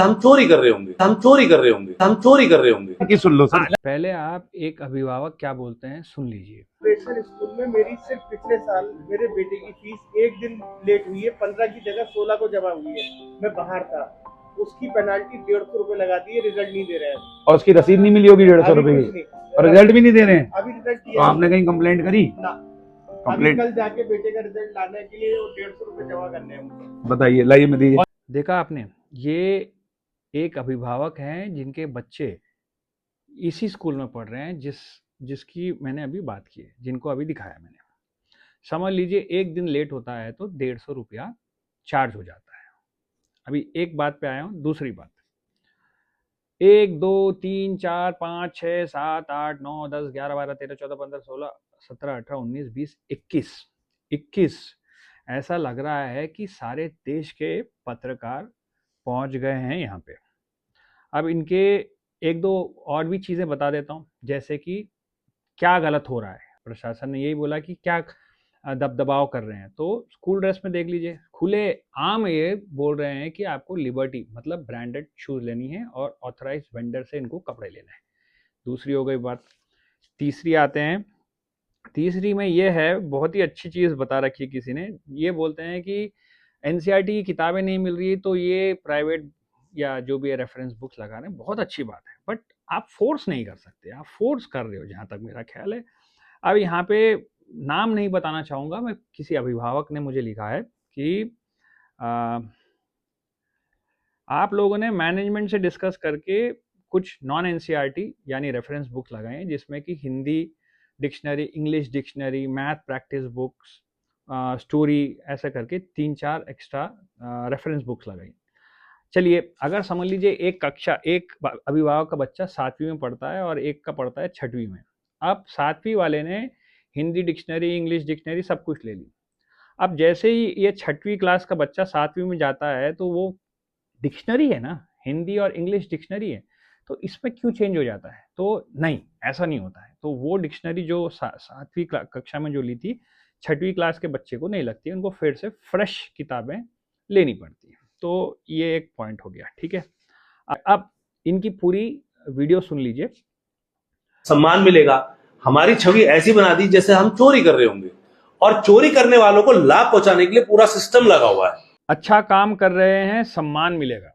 हम चोरी कर रहे होंगे, हम चोरी कर रहे होंगे, हम चोरी कर रहे होंगे। कि सुन लो सर। पहले आप एक अभिभावक क्या बोलते हैं सुन लीजिए। प्रेशर स्कूल में मेरी सिर्फ पिछले साल मेरे बेटे की फीस एक दिन लेट हुई है, 15 की जगह 16 को जमा हुई है। मैं बाहर था, उसकी पेनाल्टी 150 रुपए लगा दी है, रिजल्ट नहीं दे रहे हैं। और उसकी रसीद नहीं मिली होगी 150 रुपए की, और रिजल्ट भी नहीं दे रहे हैं। अभी रिजल्ट तो किया आपने कहीं कंप्लेंट करी? ना, अभी कंप्लेंट कल जाके बेटे का रिजल्ट लाने के लिए 150 रुपए जमा करने हैं मुझे। बताइए, लाइए में दीजिए। देखा आपने, ये एक अभिभावक हैं जिनके बच्चे इसी स्कूल में पढ़ रहे हैं जिसकी मैंने अभी बात की है, जिनको अभी दिखाया मैंने। समझ लीजिए एक दिन लेट होता है तो 150 रुपया चार्ज हो जाता है। अभी एक बात पे आया हूँ, दूसरी बात। 1 2 3 4 5 6 7 8 9 10 11 12 13 14 15 16 17 18 19 20 21 ऐसा लग रहा है कि सारे देश के पत्रकार पहुंच गए हैं यहाँ पे। अब इनके एक दो और भी चीज़ें बता देता हूँ, जैसे कि क्या गलत हो रहा है। प्रशासन ने यही बोला कि क्या दबदबाव कर रहे हैं, तो स्कूल ड्रेस में देख लीजिए, खुले आम ये बोल रहे हैं कि आपको लिबर्टी मतलब ब्रांडेड शूज़ लेनी है और ऑथराइज वेंडर से इनको कपड़े लेना है। दूसरी हो गई बात। तीसरी आते हैं, तीसरी में ये है, बहुत ही अच्छी चीज़ बता रखी है किसी ने। ये बोलते हैं कि एनसीईआरटी की किताबें नहीं मिल रही तो ये प्राइवेट या जो भी है रेफरेंस बुक्स लगा रहे हैं, बहुत अच्छी बात है, बट आप फोर्स नहीं कर सकते, आप फोर्स कर रहे हो जहाँ तक मेरा ख्याल है। अब यहाँ पे नाम नहीं बताना चाहूँगा मैं, किसी अभिभावक ने मुझे लिखा है कि आप लोगों ने मैनेजमेंट से डिस्कस करके कुछ नॉन एनसीईआरटी यानी रेफरेंस बुक्स लगाए हैं, जिसमें कि Hindi dictionary, English dictionary, math practice books, story, ऐसे करके 3-4 एक्स्ट्रा रेफरेंस बुक्स लगाई। चलिए, अगर समझ लीजिए एक कक्षा, एक अभिभावक का बच्चा 7वीं में पढ़ता है और एक का पढ़ता है 6वीं में। अब 7वीं वाले ने हिंदी डिक्शनरी, इंग्लिश डिक्शनरी सब कुछ ले ली। अब जैसे ही ये 6वीं क्लास का बच्चा 7वीं में जाता है तो वो डिक्शनरी है ना, हिंदी और इंग्लिश डिक्शनरी है, तो इसमें क्यों चेंज हो जाता है? तो नहीं, ऐसा नहीं होता है। तो वो डिक्शनरी जो 7वीं कक्षा में जो ली थी, 6वीं क्लास के बच्चे को नहीं लगती, उनको फिर से फ्रेश किताबें लेनी पड़ती हैं। तो ये एक पॉइंट हो गया, ठीक है। अब इनकी पूरी वीडियो सुन लीजिए। सम्मान मिलेगा। हमारी छवि ऐसी बना दी जैसे हम चोरी कर रहे होंगे, और चोरी करने वालों को लाभ पहुंचाने के लिए पूरा सिस्टम लगा हुआ है। अच्छा काम कर रहे हैं, सम्मान मिलेगा।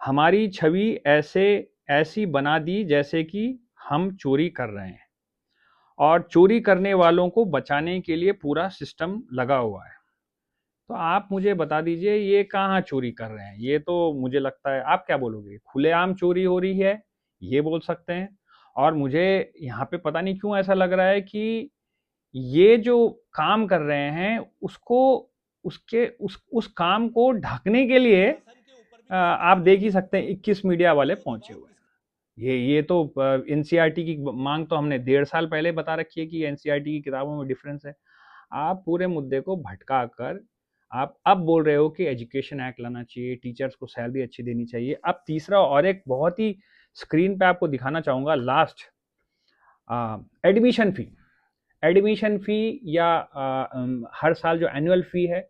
हमारी छवि ऐसी बना दी जैसे कि हम चोरी कर रहे हैं, और चोरी करने वालों को बचाने के लिए पूरा सिस्टम लगा हुआ है। तो आप मुझे बता दीजिए ये कहाँ चोरी कर रहे हैं? ये तो मुझे लगता है, आप क्या बोलोगे? खुलेआम चोरी हो रही है, ये बोल सकते हैं। और मुझे यहाँ पे पता नहीं क्यों ऐसा लग रहा है कि ये जो काम कर रहे हैं उसको, उसके उस काम को ढकने के लिए आप देख ही सकते हैं 21 मीडिया वाले पहुंचे हुए हैं। ये तो एनसीईआरटी की मांग तो हमने 1.5 साल पहले बता रखी है कि एनसीईआरटी की किताबों में डिफरेंस है। आप पूरे मुद्दे को भटका कर आप अब बोल रहे हो कि एजुकेशन एक्ट लाना चाहिए, टीचर्स को सैलरी अच्छी देनी चाहिए। अब तीसरा और एक बहुत ही स्क्रीन पे आपको दिखाना चाहूँगा, लास्ट एडमिशन फ़ी या हर साल जो एनुअल फ़ी है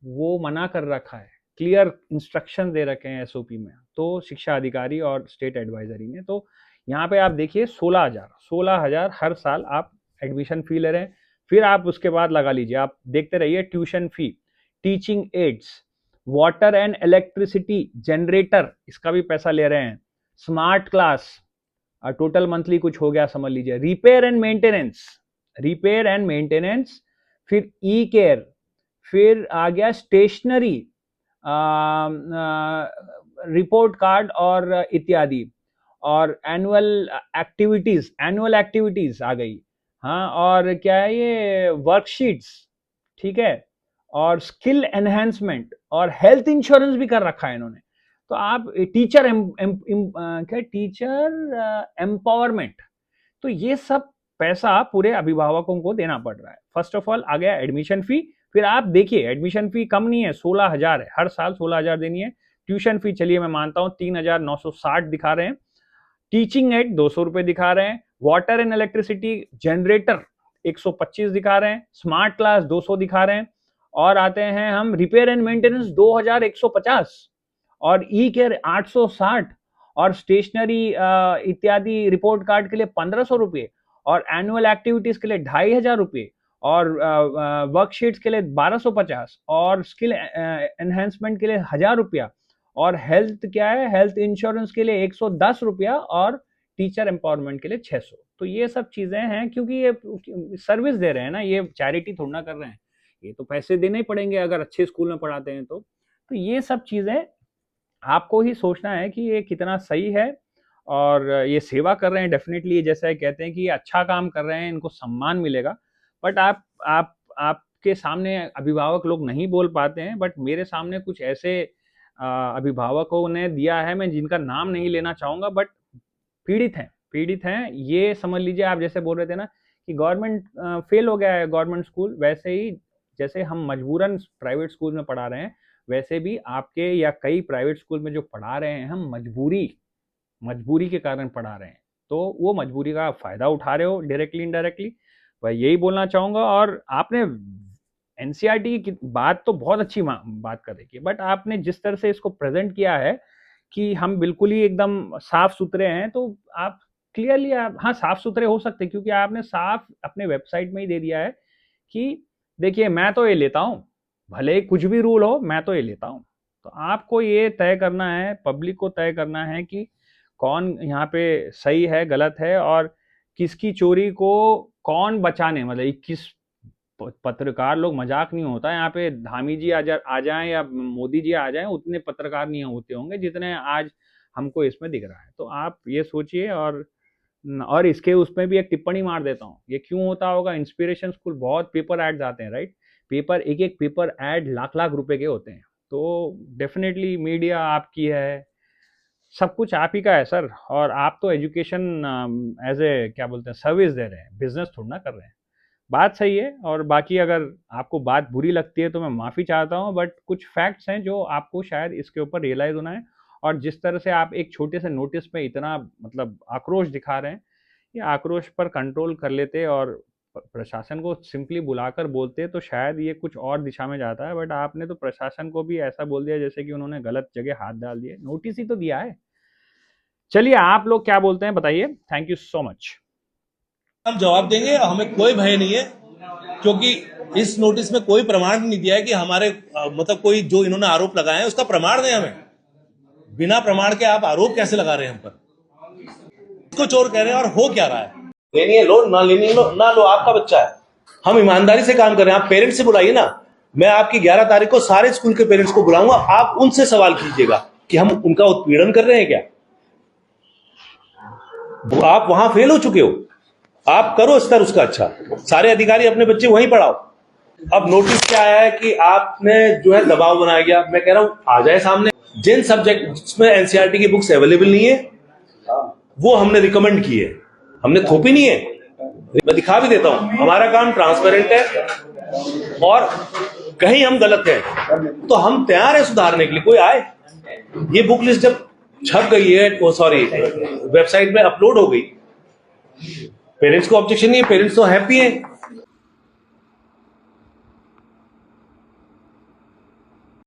वो मना कर रखा है, क्लियर इंस्ट्रक्शन दे रखे हैं एसओपी में, तो शिक्षा अधिकारी और स्टेट एडवाइजरी ने। तो यहाँ पे आप देखिए 16,000 हर साल आप एडमिशन फ़ी ले रहे हैं। फिर आप उसके बाद लगा लीजिए, आप देखते रहिए, tuition fee, teaching ads, water and electricity, generator, इसका भी पैसा ले रहे हैं, स्मार्ट क्लास, टोटल मंथली कुछ हो गया समझ लीजिए, रिपेयर एंड मेंटेनेंस, फिर ई केयर, फिर आ गया स्टेशनरी, रिपोर्ट कार्ड और इत्यादि, और एनुअल एक्टिविटीज आ गई। हाँ, और क्या है ये, वर्कशीट्स, ठीक है, और स्किल एनहेंसमेंट और हेल्थ इंश्योरेंस भी कर रखा है इन्होंने। तो आप टीचर एम्पावरमेंट, तो ये सब पैसा पूरे अभिभावकों को देना पड़ रहा है। फर्स्ट ऑफ ऑल आ गया एडमिशन फी। फिर आप देखिए एडमिशन फी कम नहीं है, 16,000 है, हर साल 16,000 देनी है। ट्यूशन फी चलिए मैं मानता हूँ 3,960 दिखा रहे हैं। टीचिंग एड 200 रुपए दिखा रहे हैं। वाटर एंड इलेक्ट्रिसिटी जनरेटर 125 दिखा रहे हैं। स्मार्ट क्लास 200 दिखा रहे हैं। और आते हैं हम रिपेयर एंड मेंटेनेंस 2,150, और ई केयर 860 और स्टेशनरी इत्यादि रिपोर्ट कार्ड के लिए 1500 रुपये और एनुअल एक्टिविटीज के लिए 2500 रुपये और वर्कशीट्स के लिए 1250 और स्किल एनहेंसमेंट के लिए 1000 रुपया और हेल्थ क्या है, हेल्थ इंश्योरेंस के लिए 110 रुपया और टीचर एम्पावरमेंट के लिए 600। तो ये सब चीजें हैं, क्योंकि ये सर्विस दे रहे हैं ना, ये चैरिटी थोड़ा ना कर रहे हैं, ये तो पैसे देने ही पड़ेंगे अगर अच्छे स्कूल में पढ़ाते हैं तो ये सब चीजें आपको ही सोचना है कि ये कितना सही है और ये सेवा कर रहे हैं। डेफिनेटली जैसे कहते हैं कि ये अच्छा काम कर रहे हैं, इनको सम्मान मिलेगा। बट आपके सामने अभिभावक लोग नहीं बोल पाते हैं, बट मेरे सामने कुछ ऐसे अभिभावकों ने दिया है, मैं जिनका नाम नहीं लेना चाहूँगा, बट पीड़ित हैं। ये समझ लीजिए, आप जैसे बोल रहे थे ना कि गवर्नमेंट फेल हो गया है गवर्नमेंट स्कूल, वैसे ही जैसे हम मजबूरन प्राइवेट स्कूल में पढ़ा रहे हैं, वैसे भी आपके या कई प्राइवेट स्कूल में जो पढ़ा रहे हैं हम मजबूरी के कारण पढ़ा रहे हैं, तो वो मजबूरी का फ़ायदा उठा रहे हो डायरेक्टली इनडायरेक्टली। मैं यही बोलना चाहूँगा। और आपने एनसीईआरटी की बात तो बहुत अच्छी बात कर रही है, बट आपने जिस तरह से इसको प्रेजेंट किया है कि हम बिल्कुल ही एकदम साफ सुथरे हैं, तो आप क्लियरली हाँ साफ सुथरे हो सकते हैं, क्योंकि आपने साफ अपने वेबसाइट में ही दे दिया है कि देखिए मैं तो ये लेता हूँ, भले ही कुछ भी रूल हो मैं तो ये लेता हूँ। तो आपको ये तय करना है, पब्लिक को तय करना है कि कौन यहाँ पे सही है गलत है और किसकी चोरी को कौन बचाने, मतलब 21 पत्रकार लोग मजाक नहीं होता है, यहाँ पे धामी जी आ जाएं या मोदी जी आ जाएं, उतने पत्रकार नहीं होते होंगे जितने आज हमको इसमें दिख रहा है। तो आप ये सोचिए। और इसके उसमें भी एक टिप्पणी मार देता हूँ, ये क्यों होता होगा, इंस्पिरेशन स्कूल बहुत पेपर एड्स आते हैं, राइट, पेपर एक पेपर एड लाख रुपए के होते हैं, तो डेफिनेटली मीडिया आपकी है, सब कुछ आप ही का है सर। और आप तो एजुकेशन एज ए क्या बोलते हैं सर्विस दे रहे हैं, बिजनेस थोड़ा ना कर रहे हैं। बात सही है। और बाकी अगर आपको बात बुरी लगती है तो मैं माफ़ी चाहता हूँ, बट कुछ फैक्ट्स हैं जो आपको शायद इसके ऊपर रियलाइज़ होना है। और जिस तरह से आप एक छोटे से नोटिस में इतना मतलब आक्रोश दिखा रहे हैं, ये आक्रोश पर कंट्रोल कर लेते और प्रशासन को सिंपली बुलाकर बोलते तो शायद ये कुछ और दिशा में जाता है। बट आपने तो प्रशासन को भी ऐसा बोल दिया जैसे कि उन्होंने गलत जगह हाथ डाल दिए, नोटिस ही तो दिया है। चलिए आप लोग क्या बोलते हैं बताइए। Thank you so much. हम जवाब देंगे, हमें कोई भय नहीं है, क्योंकि इस नोटिस में कोई प्रमाण नहीं दिया है कि हमारे मतलब कोई जो इन्होंने आरोप लगाए हैं उसका प्रमाण दें हमें। बिना प्रमाण के आप आरोप कैसे लगा रहे हैं हम पर? इसको चोर कह रहे हैं और हो क्या रहा है? लेनी है लो, ना लेनी लो, ना लो, आपका बच्चा है। हम ईमानदारी से काम कर रहे हैं। आप पेरेंट्स से बुलाइए ना, मैं आपकी 11 तारीख को सारे स्कूल के पेरेंट्स को बुलाऊंगा, आप उनसे सवाल कीजिएगा कि हम उनका उत्पीड़न कर रहे हैं क्या। आप वहां फेल हो चुके हो, आप करो स्तर उसका अच्छा, सारे अधिकारी अपने बच्चे वहीं पढ़ाओ। अब नोटिस क्या आया है कि आपने जो है दबाव बनाया गया। मैं कह रहा हूं आ जाए सामने। जिन सब्जेक्ट में एनसीईआरटी की बुक्स अवेलेबल नहीं है वो हमने रिकमेंड की है, हमने थोपी नहीं है। मैं दिखा भी देता हूं, हमारा काम ट्रांसपेरेंट है और कहीं हम गलत हैं तो हम तैयार है सुधारने के लिए। कोई आए, ये बुक लिस्ट जब छप गई है, वेबसाइट में अपलोड हो गई, पेरेंट्स को ऑब्जेक्शन नहीं है, पेरेंट्स तो हैप्पी हैं।